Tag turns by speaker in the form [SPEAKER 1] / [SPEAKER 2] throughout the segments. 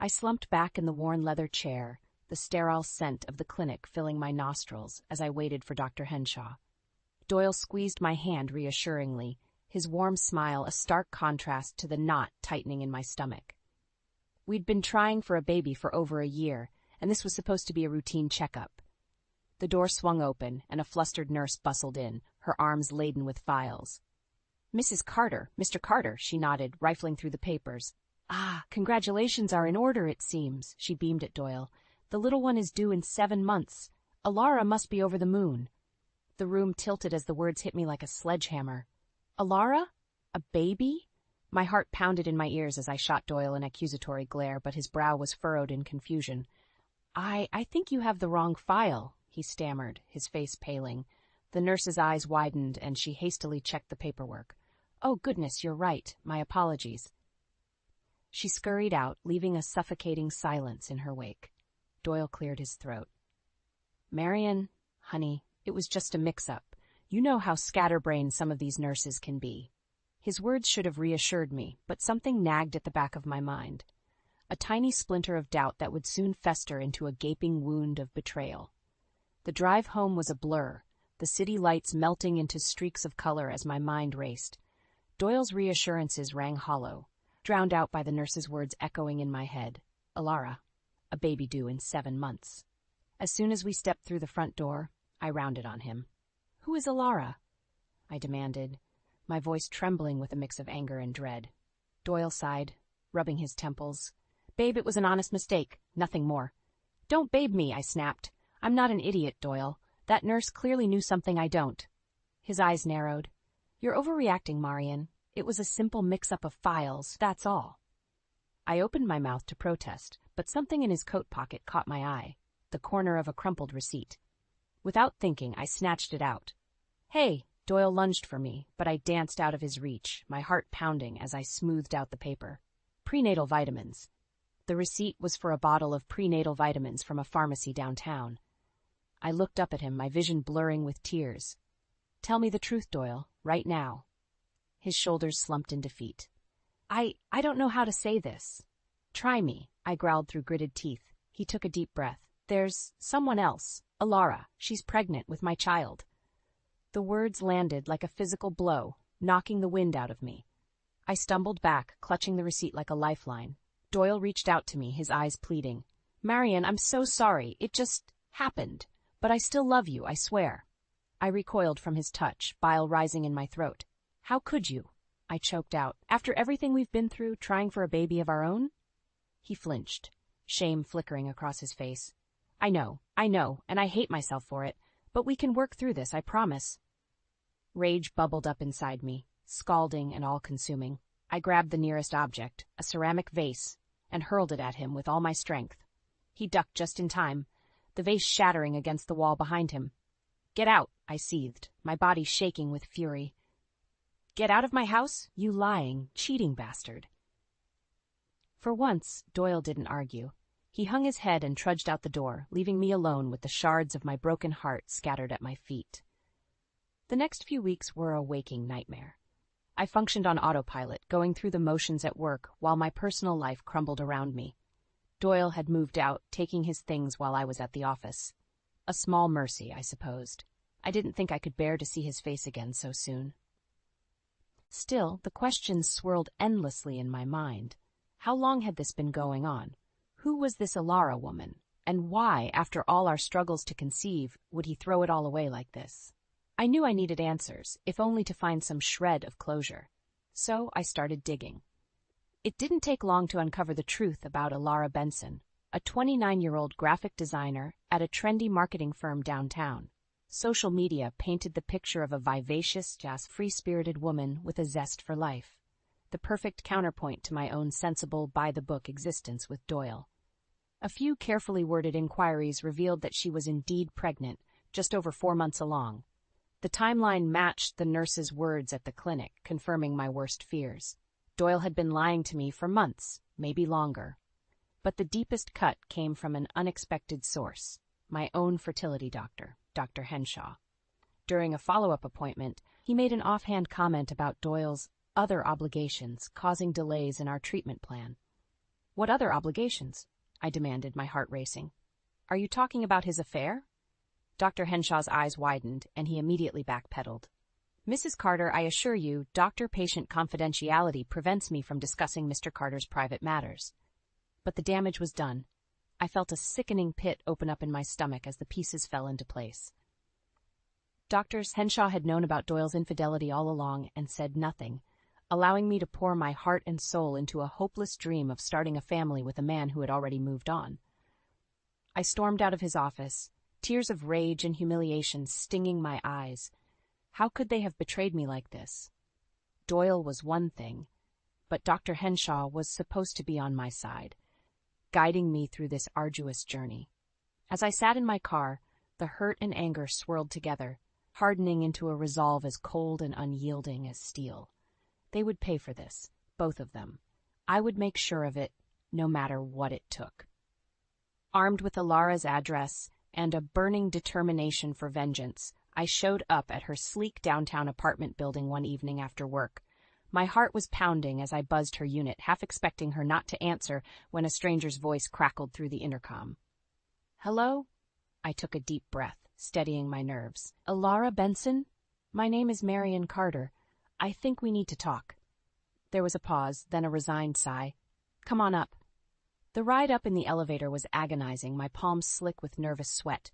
[SPEAKER 1] I slumped back in the worn leather chair, the sterile scent of the clinic filling my nostrils as I waited for Dr. Henshaw. Doyle squeezed my hand reassuringly, his warm smile a stark contrast to the knot tightening in my stomach. We'd been trying for a baby for over a year, and this was supposed to be a routine checkup. The door swung open, and a flustered nurse bustled in, her arms laden with files. "Mrs. Carter, Mr. Carter," she nodded, rifling through the papers. "Ah, congratulations are in order, it seems," she beamed at Doyle. "The little one is due in 7 months. Alara must be over the moon." The room tilted as the words hit me like a sledgehammer. Alara? A baby? My heart pounded in my ears as I shot Doyle an accusatory glare, but his brow was furrowed in confusion. I think you have the wrong file," he stammered, his face paling. The nurse's eyes widened, and she hastily checked the paperwork. "Oh, goodness, you're right. My apologies." She scurried out, leaving a suffocating silence in her wake. Doyle cleared his throat. "Marion, honey, it was just a mix-up. You know how scatterbrained some of these nurses can be." His words should have reassured me, but something nagged at the back of my mind. A tiny splinter of doubt that would soon fester into a gaping wound of betrayal. The drive home was a blur, the city lights melting into streaks of color as my mind raced. Doyle's reassurances rang hollow, drowned out by the nurse's words echoing in my head. Alara, a baby due in 7 months. As soon as we stepped through the front door, I rounded on him. "Who is Alara?" I demanded, my voice trembling with a mix of anger and dread. Doyle sighed, rubbing his temples. "Babe, it was an honest mistake, nothing more." "Don't babe me," I snapped. "I'm not an idiot, Doyle. That nurse clearly knew something I don't." His eyes narrowed. "You're overreacting, Marion. It was a simple mix-up of files, that's all." I opened my mouth to protest, but something in his coat pocket caught my eye, the corner of a crumpled receipt. Without thinking, I snatched it out. "Hey!" Doyle lunged for me, but I danced out of his reach, my heart pounding as I smoothed out the paper. Prenatal vitamins. The receipt was for a bottle of prenatal vitamins from a pharmacy downtown. I looked up at him, my vision blurring with tears. "Tell me the truth, Doyle, right now." His shoulders slumped in defeat. I don't know how to say this." "Try me," I growled through gritted teeth. He took a deep breath. "There's someone else. Alara. She's pregnant with my child." The words landed like a physical blow, knocking the wind out of me. I stumbled back, clutching the receipt like a lifeline. Doyle reached out to me, his eyes pleading. "Marion, I'm so sorry. It just happened. But I still love you, I swear." I recoiled from his touch, bile rising in my throat. "How could you?" I choked out. "After everything we've been through, trying for a baby of our own?" He flinched, shame flickering across his face. I know, and I hate myself for it, but we can work through this, I promise." Rage bubbled up inside me, scalding and all-consuming. I grabbed the nearest object, a ceramic vase, and hurled it at him with all my strength. He ducked just in time, the vase shattering against the wall behind him. "Get out," I seethed, my body shaking with fury. "Get out of my house? You lying, cheating bastard." For once, Doyle didn't argue. He hung his head and trudged out the door, leaving me alone with the shards of my broken heart scattered at my feet. The next few weeks were a waking nightmare. I functioned on autopilot, going through the motions at work while my personal life crumbled around me. Doyle had moved out, taking his things while I was at the office. A small mercy, I supposed. I didn't think I could bear to see his face again so soon. Still, the questions swirled endlessly in my mind. How long had this been going on? Who was this Alara woman? And why, after all our struggles to conceive, would he throw it all away like this? I knew I needed answers, if only to find some shred of closure. So I started digging. It didn't take long to uncover the truth about Alara Benson, a 29-year-old graphic designer at a trendy marketing firm downtown. Social media painted the picture of a vivacious, free-spirited woman with a zest for life, the perfect counterpoint to my own sensible, by-the-book existence with Doyle. A few carefully worded inquiries revealed that she was indeed pregnant, just over 4 months along. The timeline matched the nurse's words at the clinic, confirming my worst fears. Doyle had been lying to me for months, maybe longer. But the deepest cut came from an unexpected source, my own fertility doctor, Dr. Henshaw. During a follow-up appointment, he made an offhand comment about Doyle's other obligations causing delays in our treatment plan. What other obligations? I demanded, my heart racing. Are you talking about his affair? Dr. Henshaw's eyes widened, and he immediately backpedaled. Mrs. Carter, I assure you, doctor-patient confidentiality prevents me from discussing Mr. Carter's private matters. But the damage was done. I felt a sickening pit open up in my stomach as the pieces fell into place. Dr. Henshaw had known about Doyle's infidelity all along and said nothing, allowing me to pour my heart and soul into a hopeless dream of starting a family with a man who had already moved on. I stormed out of his office, tears of rage and humiliation stinging my eyes. How could they have betrayed me like this? Doyle was one thing, but Dr. Henshaw was supposed to be on my side, guiding me through this arduous journey. As I sat in my car, the hurt and anger swirled together, hardening into a resolve as cold and unyielding as steel. They would pay for this, both of them. I would make sure of it, no matter what it took. Armed with Alara's address and a burning determination for vengeance, I showed up at her sleek downtown apartment building one evening after work. My heart was pounding as I buzzed her unit, half expecting her not to answer when a stranger's voice crackled through the intercom. Hello? I took a deep breath, steadying my nerves. Alara Benson? My name is Marion Carter. I think we need to talk. There was a pause, then a resigned sigh. Come on up. The ride up in the elevator was agonizing, my palms slick with nervous sweat.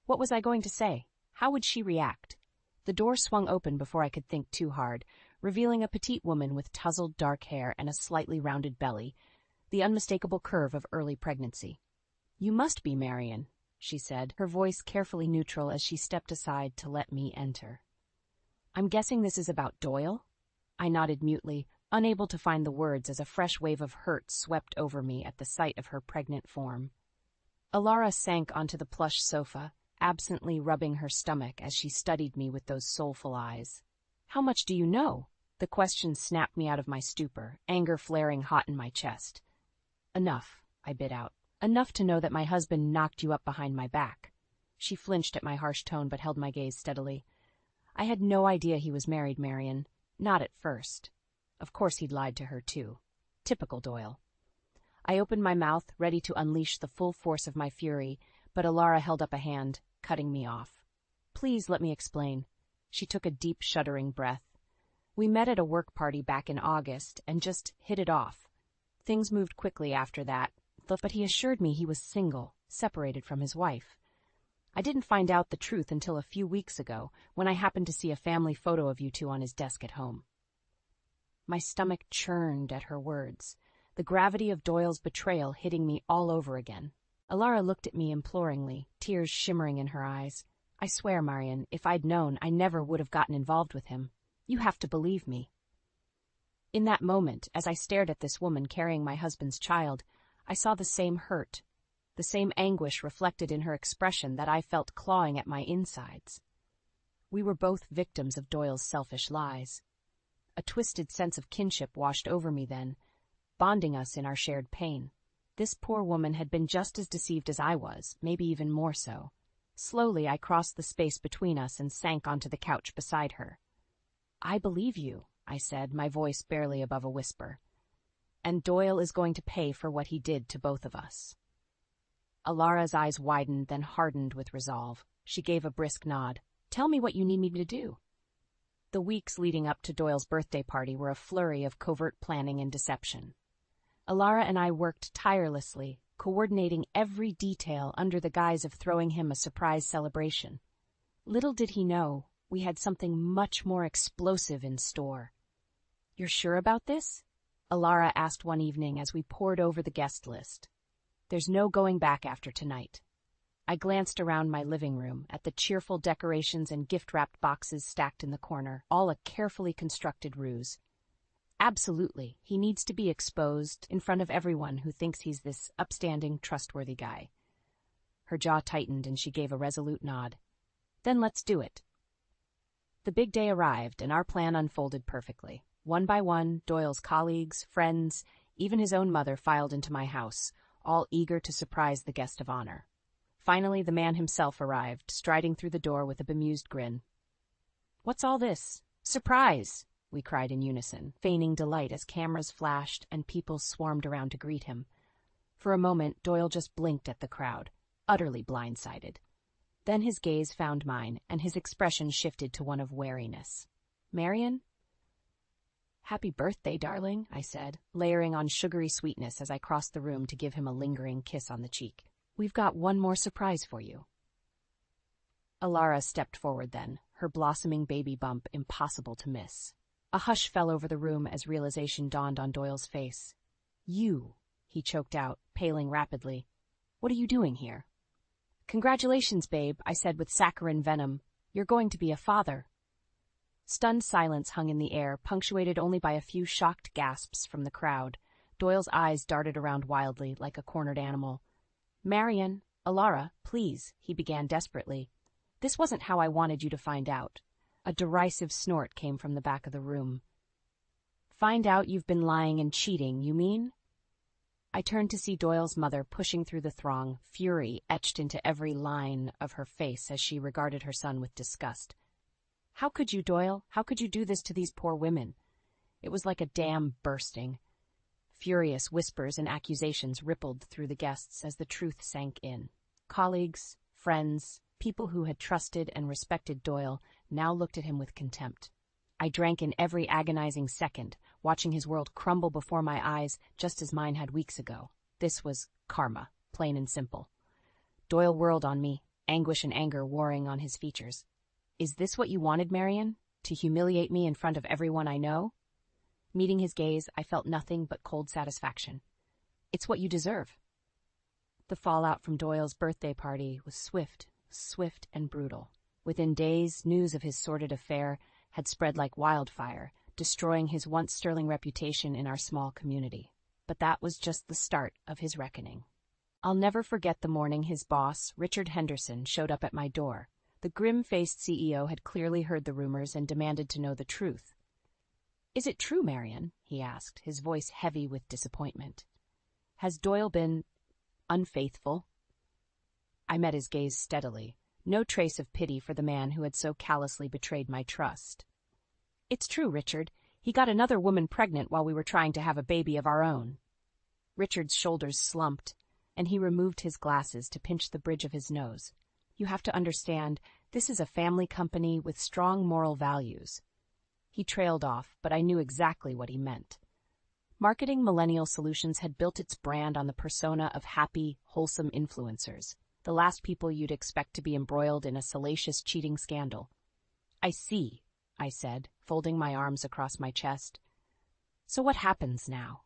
[SPEAKER 1] What was I going to say? How would she react? The door swung open before I could think too hard, revealing a petite woman with tousled dark hair and a slightly rounded belly, the unmistakable curve of early pregnancy. You must be Marion, she said, her voice carefully neutral as she stepped aside to let me enter. I'm guessing this is about Doyle? I nodded mutely, unable to find the words as a fresh wave of hurt swept over me at the sight of her pregnant form. Alara sank onto the plush sofa, absently rubbing her stomach as she studied me with those soulful eyes. How much do you know? The question snapped me out of my stupor, anger flaring hot in my chest. Enough, I bit out. Enough to know that my husband knocked you up behind my back. She flinched at my harsh tone but held my gaze steadily. I had no idea he was married, Marion. Not at first. Of course he'd lied to her, too. Typical Doyle. I opened my mouth, ready to unleash the full force of my fury, but Alara held up a hand, cutting me off. Please let me explain. She took a deep, shuddering breath. We met at a work party back in August and just hit it off. Things moved quickly after that, but he assured me he was single, separated from his wife. I didn't find out the truth until a few weeks ago, when I happened to see a family photo of you two on his desk at home. My stomach churned at her words, the gravity of Doyle's betrayal hitting me all over again. Alara looked at me imploringly, tears shimmering in her eyes. I swear, Marion, if I'd known, I never would have gotten involved with him. You have to believe me. In that moment, as I stared at this woman carrying my husband's child, I saw the same hurt, the same anguish reflected in her expression that I felt clawing at my insides. We were both victims of Doyle's selfish lies. A twisted sense of kinship washed over me then, bonding us in our shared pain. This poor woman had been just as deceived as I was, maybe even more so. Slowly, I crossed the space between us and sank onto the couch beside her. I believe you, I said, my voice barely above a whisper. And Doyle is going to pay for what he did to both of us. Alara's eyes widened, then hardened with resolve. She gave a brisk nod. Tell me what you need me to do. The weeks leading up to Doyle's birthday party were a flurry of covert planning and deception. Alara and I worked tirelessly, coordinating every detail under the guise of throwing him a surprise celebration. Little did he know, we had something much more explosive in store. You're sure about this? Alara asked one evening as we pored over the guest list. There's no going back after tonight. I glanced around my living room at the cheerful decorations and gift-wrapped boxes stacked in the corner, all a carefully constructed ruse. Absolutely, he needs to be exposed in front of everyone who thinks he's this upstanding, trustworthy guy. Her jaw tightened and she gave a resolute nod. Then let's do it. The big day arrived and our plan unfolded perfectly. One by one, Doyle's colleagues, friends, even his own mother filed into my house, all eager to surprise the guest of honor. Finally, the man himself arrived, striding through the door with a bemused grin. What's all this? Surprise! We cried in unison, feigning delight as cameras flashed and people swarmed around to greet him. For a moment, Doyle just blinked at the crowd, utterly blindsided. Then his gaze found mine, and his expression shifted to one of wariness. "Marion?" "Happy birthday, darling," I said, layering on sugary sweetness as I crossed the room to give him a lingering kiss on the cheek. "We've got one more surprise for you." Alara stepped forward then, her blossoming baby bump impossible to miss. A hush fell over the room as realization dawned on Doyle's face. "You," he choked out, paling rapidly. "What are you doing here?" "Congratulations, babe," I said with saccharine venom. "You're going to be a father." Stunned silence hung in the air, punctuated only by a few shocked gasps from the crowd. Doyle's eyes darted around wildly, like a cornered animal. "Marion, Alara, please," he began desperately. "This wasn't how I wanted you to find out." A derisive snort came from the back of the room. "Find out you've been lying and cheating, you mean?" I turned to see Doyle's mother pushing through the throng, fury etched into every line of her face as she regarded her son with disgust. "How could you, Doyle? How could you do this to these poor women?" It was like a dam bursting. Furious whispers and accusations rippled through the guests as the truth sank in. Colleagues, friends, people who had trusted and respected Doyle now looked at him with contempt. I drank in every agonizing second, watching his world crumble before my eyes just as mine had weeks ago. This was karma, plain and simple. Doyle whirled on me, anguish and anger warring on his features. "Is this what you wanted, Marion? To humiliate me in front of everyone I know?" Meeting his gaze, I felt nothing but cold satisfaction. "It's what you deserve." The fallout from Doyle's birthday party was swift and brutal. Within days, news of his sordid affair had spread like wildfire, destroying his once sterling reputation in our small community. But that was just the start of his reckoning. I'll never forget the morning his boss, Richard Henderson, showed up at my door. The grim-faced CEO had clearly heard the rumors and demanded to know the truth. "Is it true, Marion?" he asked, his voice heavy with disappointment. "Has Doyle been unfaithful?" I met his gaze steadily, no trace of pity for the man who had so callously betrayed my trust. "It's true, Richard. He got another woman pregnant while we were trying to have a baby of our own." Richard's shoulders slumped, and he removed his glasses to pinch the bridge of his nose. "You have to understand, this is a family company with strong moral values." He trailed off, but I knew exactly what he meant. Marketing Millennial Solutions had built its brand on the persona of happy, wholesome influencers, the last people you'd expect to be embroiled in a salacious cheating scandal. "I see," I said, folding my arms across my chest. "So what happens now?"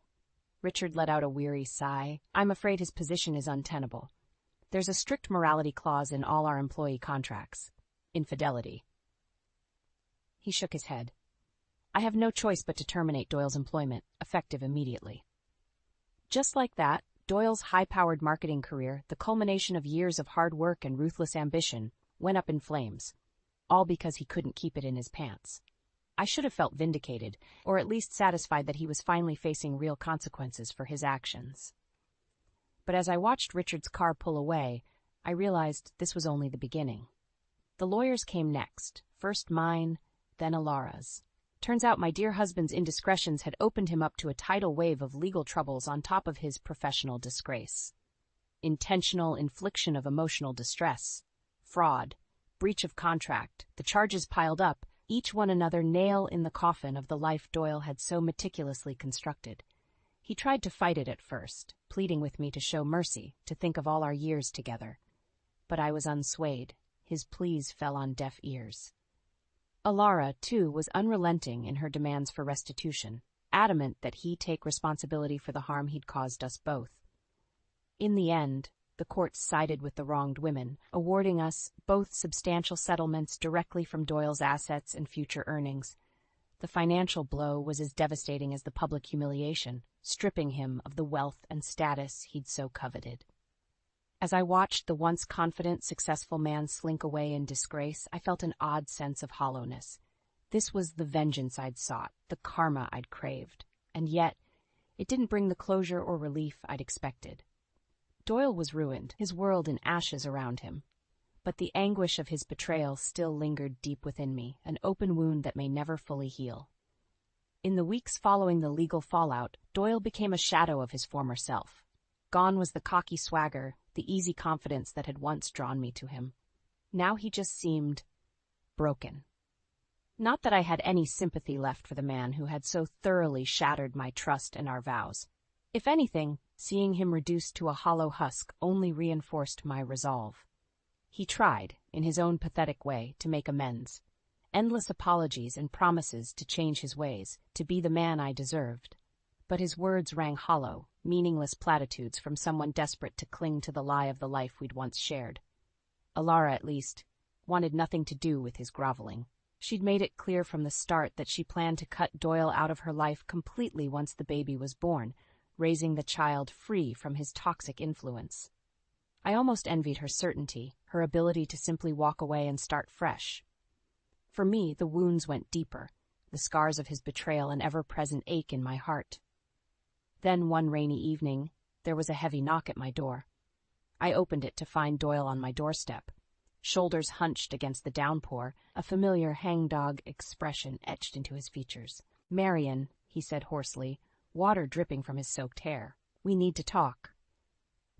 [SPEAKER 1] Richard let out a weary sigh. "I'm afraid his position is untenable. There's a strict morality clause in all our employee contracts. Infidelity." He shook his head. "I have no choice but to terminate Doyle's employment, effective immediately." Just like that, Doyle's high-powered marketing career, the culmination of years of hard work and ruthless ambition, went up in flames, all because he couldn't keep it in his pants. I should have felt vindicated, or at least satisfied that he was finally facing real consequences for his actions. But as I watched Richard's car pull away, I realized this was only the beginning. The lawyers came next, first mine, then Alara's. Turns out my dear husband's indiscretions had opened him up to a tidal wave of legal troubles on top of his professional disgrace. Intentional infliction of emotional distress, fraud, breach of contract, the charges piled up, each one another nail in the coffin of the life Doyle had so meticulously constructed. He tried to fight it at first, pleading with me to show mercy, to think of all our years together. But I was unswayed. His pleas fell on deaf ears. Alara, too, was unrelenting in her demands for restitution, adamant that he take responsibility for the harm he'd caused us both. In the end, the courts sided with the wronged women, awarding us both substantial settlements directly from Doyle's assets and future earnings. The financial blow was as devastating as the public humiliation, stripping him of the wealth and status he'd so coveted. As I watched the once confident, successful man slink away in disgrace, I felt an odd sense of hollowness. This was the vengeance I'd sought, the karma I'd craved, and yet it didn't bring the closure or relief I'd expected. Doyle was ruined, his world in ashes around him. But the anguish of his betrayal still lingered deep within me, an open wound that may never fully heal. In the weeks following the legal fallout, Doyle became a shadow of his former self. Gone was the cocky swagger, the easy confidence that had once drawn me to him. Now he just seemed broken. Not that I had any sympathy left for the man who had so thoroughly shattered my trust and our vows. If anything, seeing him reduced to a hollow husk only reinforced my resolve. He tried, in his own pathetic way, to make amends. Endless apologies and promises to change his ways, to be the man I deserved. But his words rang hollow, meaningless platitudes from someone desperate to cling to the lie of the life we'd once shared. Alara, at least, wanted nothing to do with his groveling. She'd made it clear from the start that she planned to cut Doyle out of her life completely once the baby was born, raising the child free from his toxic influence. I almost envied her certainty, her ability to simply walk away and start fresh. For me, the wounds went deeper, the scars of his betrayal an ever-present ache in my heart. Then one rainy evening, there was a heavy knock at my door. I opened it to find Doyle on my doorstep. Shoulders hunched against the downpour, a familiar hangdog expression etched into his features. "Marion," he said hoarsely, water dripping from his soaked hair. "We need to talk."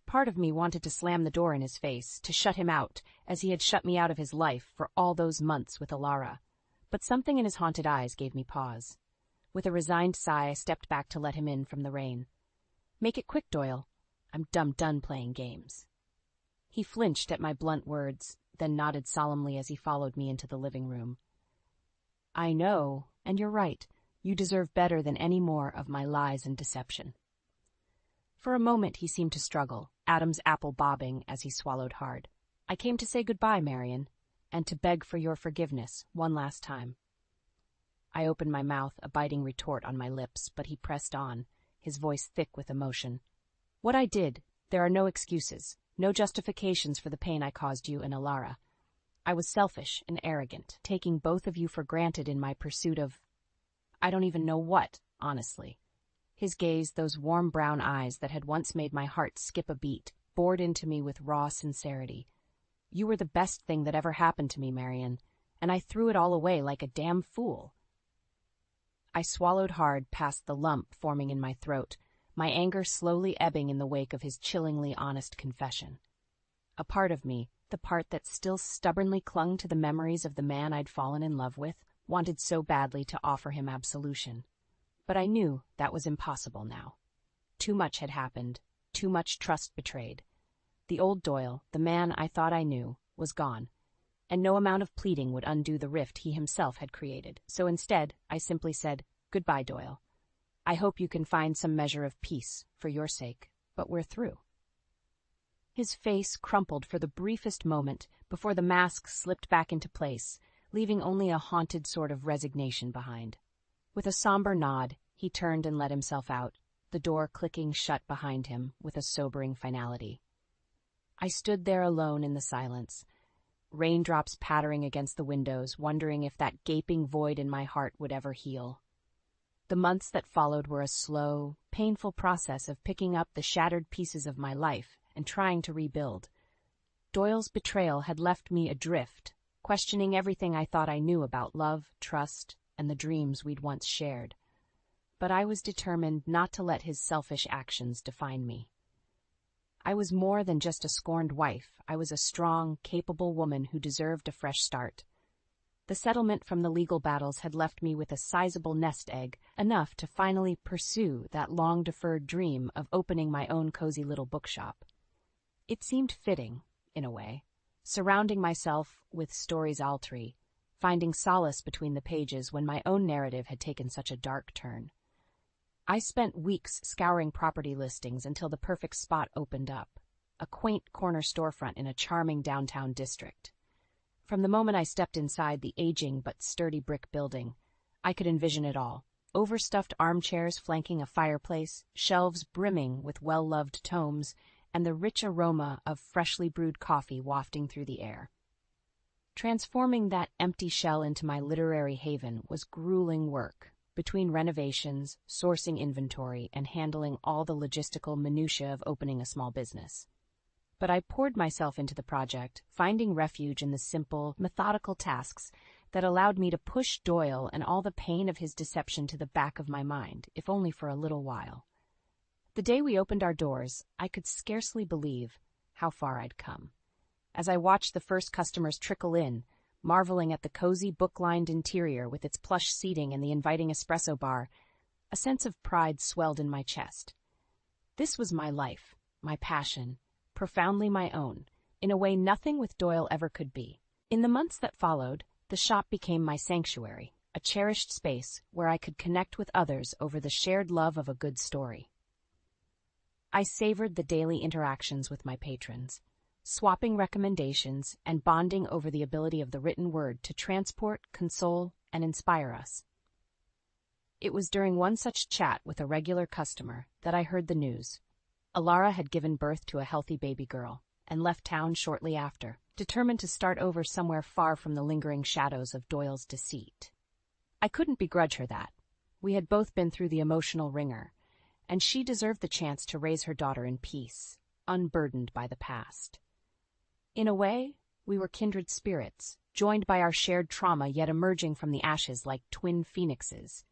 [SPEAKER 1] Part of me wanted to slam the door in his face, to shut him out, as he had shut me out of his life for all those months with Alara. But something in his haunted eyes gave me pause. With a resigned sigh, I stepped back to let him in from the rain. "Make it quick, Doyle. I'm done playing games." He flinched at my blunt words, then nodded solemnly as he followed me into the living room. "I know, and you're right. You deserve better than any more of my lies and deception." For a moment he seemed to struggle, Adam's apple bobbing as he swallowed hard. "I came to say goodbye, Marion, and to beg for your forgiveness one last time." I opened my mouth, a biting retort on my lips, but he pressed on, his voice thick with emotion. "What I did, there are no excuses, no justifications for the pain I caused you and Alara. I was selfish and arrogant, taking both of you for granted in my pursuit of— I don't even know what, honestly." His gaze, those warm brown eyes that had once made my heart skip a beat, bored into me with raw sincerity. "You were the best thing that ever happened to me, Marion, and I threw it all away like a damn fool." I swallowed hard past the lump forming in my throat, my anger slowly ebbing in the wake of his chillingly honest confession. A part of me, the part that still stubbornly clung to the memories of the man I'd fallen in love with, wanted so badly to offer him absolution. But I knew that was impossible now. Too much had happened, too much trust betrayed. The old Doyle, the man I thought I knew, was gone, and no amount of pleading would undo the rift he himself had created. So instead, I simply said, "Goodbye, Doyle. I hope you can find some measure of peace, for your sake, but we're through." His face crumpled for the briefest moment before the mask slipped back into place, leaving only a haunted sort of resignation behind. With a somber nod, he turned and let himself out, the door clicking shut behind him with a sobering finality. I stood there alone in the silence, raindrops pattering against the windows, wondering if that gaping void in my heart would ever heal. The months that followed were a slow, painful process of picking up the shattered pieces of my life and trying to rebuild. Doyle's betrayal had left me adrift, questioning everything I thought I knew about love, trust, and the dreams we'd once shared. But I was determined not to let his selfish actions define me. I was more than just a scorned wife. I was a strong, capable woman who deserved a fresh start. The settlement from the legal battles had left me with a sizable nest egg, enough to finally pursue that long-deferred dream of opening my own cozy little bookshop. It seemed fitting, in a way, surrounding myself with stories altri, finding solace between the pages when my own narrative had taken such a dark turn. I spent weeks scouring property listings until the perfect spot opened up, a quaint corner storefront in a charming downtown district. From the moment I stepped inside the aging but sturdy brick building, I could envision it all. Overstuffed armchairs flanking a fireplace, shelves brimming with well-loved tomes, and the rich aroma of freshly brewed coffee wafting through the air. Transforming that empty shell into my literary haven was grueling work, between renovations, sourcing inventory, and handling all the logistical minutiae of opening a small business. But I poured myself into the project, finding refuge in the simple, methodical tasks that allowed me to push Doyle and all the pain of his deception to the back of my mind, if only for a little while. The day we opened our doors, I could scarcely believe how far I'd come. As I watched the first customers trickle in, marveling at the cozy book-lined interior with its plush seating and the inviting espresso bar, a sense of pride swelled in my chest. This was my life, my passion, profoundly my own, in a way nothing with Doyle ever could be. In the months that followed, the shop became my sanctuary, a cherished space where I could connect with others over the shared love of a good story. I savored the daily interactions with my patrons, swapping recommendations and bonding over the ability of the written word to transport, console, and inspire us. It was during one such chat with a regular customer that I heard the news. Alara had given birth to a healthy baby girl and left town shortly after, determined to start over somewhere far from the lingering shadows of Doyle's deceit. I couldn't begrudge her that. We had both been through the emotional ringer, and she deserved the chance to raise her daughter in peace, unburdened by the past. In a way, we were kindred spirits, joined by our shared trauma yet emerging from the ashes like twin phoenixes,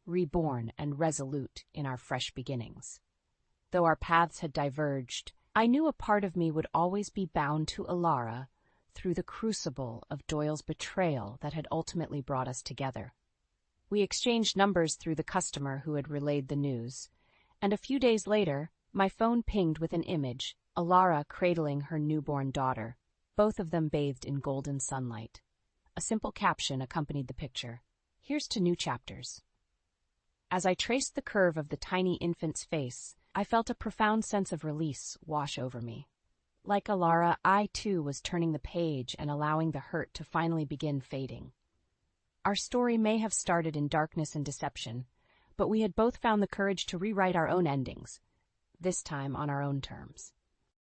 [SPEAKER 1] reborn and resolute in our fresh beginnings. Though our paths had diverged, I knew a part of me would always be bound to Alara through the crucible of Doyle's betrayal that had ultimately brought us together. We exchanged numbers through the customer who had relayed the news, and a few days later, my phone pinged with an image, Alara cradling her newborn daughter, both of them bathed in golden sunlight. A simple caption accompanied the picture. "Here's to new chapters." As I traced the curve of the tiny infant's face, I felt a profound sense of release wash over me. Like Alara, I too was turning the page and allowing the hurt to finally begin fading. Our story may have started in darkness and deception, but we had both found the courage to rewrite our own endings, this time on our own terms.